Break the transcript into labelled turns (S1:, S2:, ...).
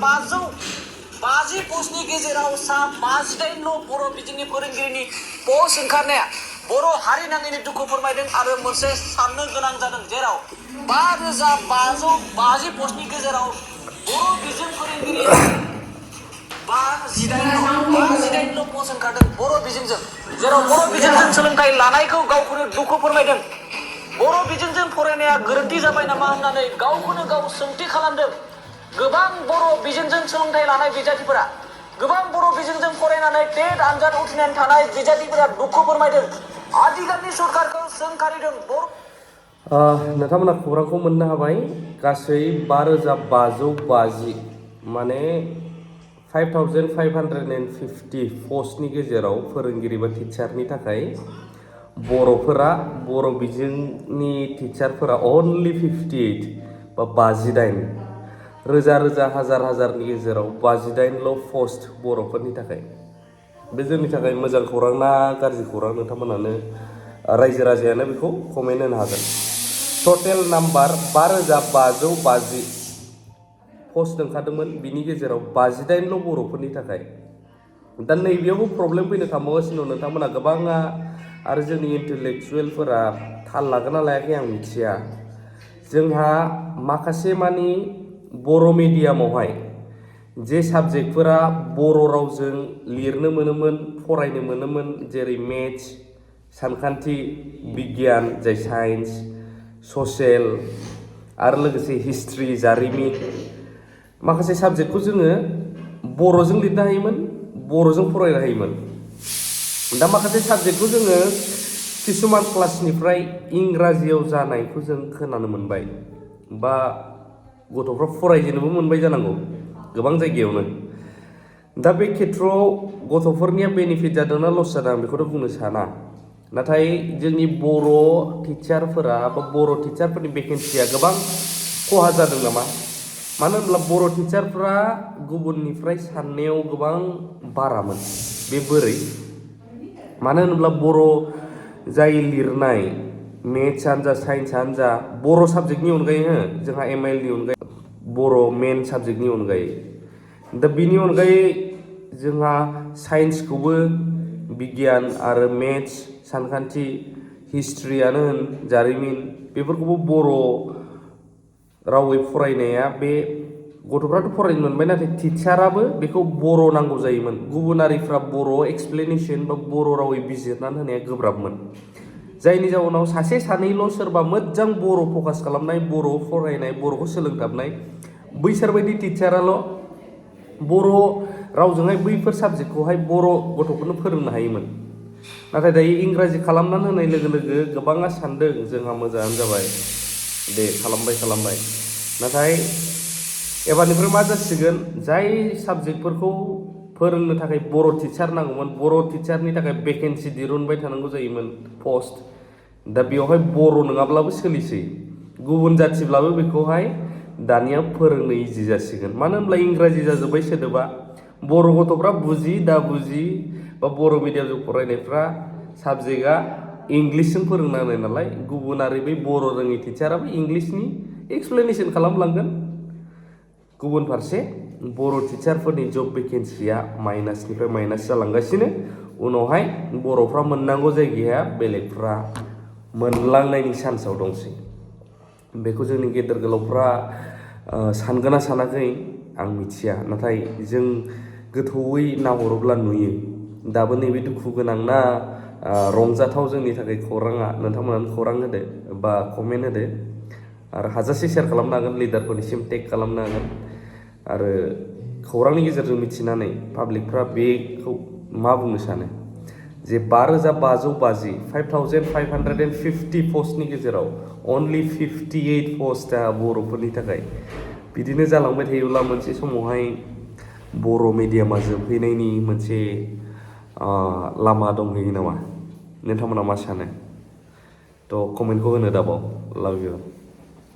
S1: 550 पस्टनि गेजेराव सा 58ल' बर' बिजोंनि फोरोंगिरिनि पस्ट ओंखारनाया बर' हारि नाङैनो दुखु फोरमायदों आरो मोनसे साननो गोनां जादों, जेराव 5550 पस्टनि गेजेराव बर' बिजों फोरोंगिरिया 58ल' पस्ट ओंखारदों बर' बिजोंजों, जेराव बर' बिजोंजों सोलोंथाइ लानायखौ गावखौनो दुखु फोरमायदों। बर' बिजोंजों फरायनाया गोरोन्थि जाबाय नामा होननानै गावखौनो गाव सोंथि खालामदों। गोबां बर' बिजोंजों सोलोंथाइ लानाय बिजाथिफोरा, गोबां बर' बिजोंजों फरायनानै टेट आनजाद उथ्रिनानै थानाय बिजाथिफोरा दुखु फोरमायदों। आथिखालनि सरकारखौ सोंखारिदों।
S2: नोंथांमोना खौरांखौ मोननो हाबाय। गासै 5550 माने 5550 पस्टनि गेजेराव फोरोंगिरि बा टिचारनि थाखाय बर' बिजोंनि टिचारफोरा अनलि 58 बा 58 रोजा रोजा हाजारनि गेजेराव 58ल' पस्ट बर'फोरनि थाखाय। बे जोंनि थाखाय मोजां खौरां ना गाज्रि खौरां? नोंथांमोनानो रायजो राजायानो बेखौ कमेन्ट होनो हागोन। टटेल नाम्बार 5550 पस्ट ओंखारदोंमोन, बिनि गेजेराव 58ल' बर'फोरनि थाखाय। दा नैबेयावबो प्रब्लेम फैनो थांबावगासिनो दं। नोंथांमोना गोबाङा आरो जोंनि इन्टेलेक्सुवेलफोरा थाल लागोन ना लायाखै आं मिथिया। जोंहा माखासे मानि बर' मिडियामावहाय जे साबजेक्टफोरा बर' रावजों लिरनो मोनोमोन, फरायनो मोनोमोन, जेरै मेथ्स, सानखान्थि, बिगियान, जाय साइन्स, ससियेल आरो लोगोसे हिस्ट्रि, जारिमिन, माखासे साबजेक्टखौ जोङो बर'जों लिरनो हायोमोन, बर'जों फरायनो हायोमोन। दा माखासे साबजेक्टखौ जोङो किसुमान क्लासनिफ्राय इंराजियाव जानायखौ जों खोनानो मोनबाय, बा गथ'फ्रा फरायजेननोबो मोनबाय जानांगौ गोबां जायगायावनो। दा बे खेथ्रआव गथ'फोरनिया बेनिफिट जादों ना लस जादों आं बेखौथ' बुंनो साना। नाथाय जोंनि बर' टिचारफोरा बा बर' टिचारफोरनि भेकेन्सिया गोबां खहा जादों नामा? मानो होनब्ला बर' टिचारफ्रा गुबुननिफ्राय साननायाव गोबां बारामोन। बे बोरै? मानो होनोब्ला बर' जाय लिरनाय मेथ्सआनो जा, साइन्सआनो जा, बर' साबजेक्टनि अनगायै जोंहा MIL नि अनगायै बर' मेन साबजेक्टनि अनगायै, दा बिनि अनगायै जोंहा साइन्सखौबो बिगियान आरो मेथ्स, सानखान्थि, हिस्ट्रियानो होन, जारिमिन, बेफोरखौबो बर' रावै फरायनाया बे गथ'फ्राथ' फरायनो मोनबाय, नाथाय टिचाराबो बेखौ बर' नांगौ जायोमोन। गुबुनारिफ्रा बर' एक्सप्लेनेसन बा बर' रावै बिजिरनानै होनाया गोब्राबमोन, जायनि जाउनाव सासे सानैल' सोरबा मोजां बर' फकास खालामनाय, बर' फरायनाय, बर'खौ सोलोंथाबनाय बैसोरबायदि टिचाराल' बर' रावजोंहाय बैफोर साबजेक्टखौहाय बर' गथ'फोरनो फोरोंनो हायोमोन। नाथाय दायो इंराजि खालामनानै होनाय लोगो लोगो गोबाङा सानदों जोंहा मोजाङानो जाबाय, दे खालामबाय। नाथाय एबारनिफ्राय मा जासिगोन, जाय साबजेक्टफोरखौ फोरोंनो थाखाय बर' टिचार नांगौमोन, बर' टिचारनि थाखाय भेकेन्सि दिरुनबाय थानांगौ जायोमोन, पस्ट। दा बेवहाय बर' नङाब्लाबो सोलिसै, गुबुन जाथिब्लाबो बेखौहाय दानिया फोरोंनो इजि जासिगोन। मानो होनब्ला इंराजि जाजोब्बाय सोदोबा। बर' गथ'फ्रा बुजि दा बुजि बा बर' मिडियामजों फरायनायफ्रा साबजेक्टआ इंलिसजों फोरोंनांनाय नालाय, गुबुनारि बै बर' रोङि टिचाराबो इंलिसनि एक्सप्लेनेसन खालामलांगोन। गुबुन फारसे बर' टिचारफोरनि जब भेकेन्सिया माइनासनिफ्राय माइनास जालांगासिनो। उनावहाय बर'फ्रा मोननांगौ जायगाया बेलेगफ्रा मोनलांनायनि चान्सआव दंसै। बेखौ जोंनि गेदेर गोलावफ्रा सानगोन ना सानाखै आं मिथिया, नाथाय जों गोथौयै नाहरोब्ला नुयो। दाबो नैबे दुखु गोनां ना रंजाथाव जोंनि थाखाय खौराङा? नोंथांमोनानो खौरां होदो बा कमेन्ट होदो, आरो हाजासे शेयार खालामनो हागोन, लिडारफोरनिसिम टेग खालामनो हागोन। आरो खौरांनि गेजेरजों मिथिनानै पाब्लिकफ्रा बेखौ मा बुंनो सानो जे 5550 पस्टनि गेजेराव अनलि 58 पस्टआ बर'फोरनि थाखाय। बिदिनो जालांबाय थायोब्ला मोनसे समावहाय बर' मिडियामा जोबहैनायनि मोनसे लामा दंहैयो नामा? नोंथांमोना मा सानो? थ' कमेन्टखौ होनो दाबाव। लाभ इउ।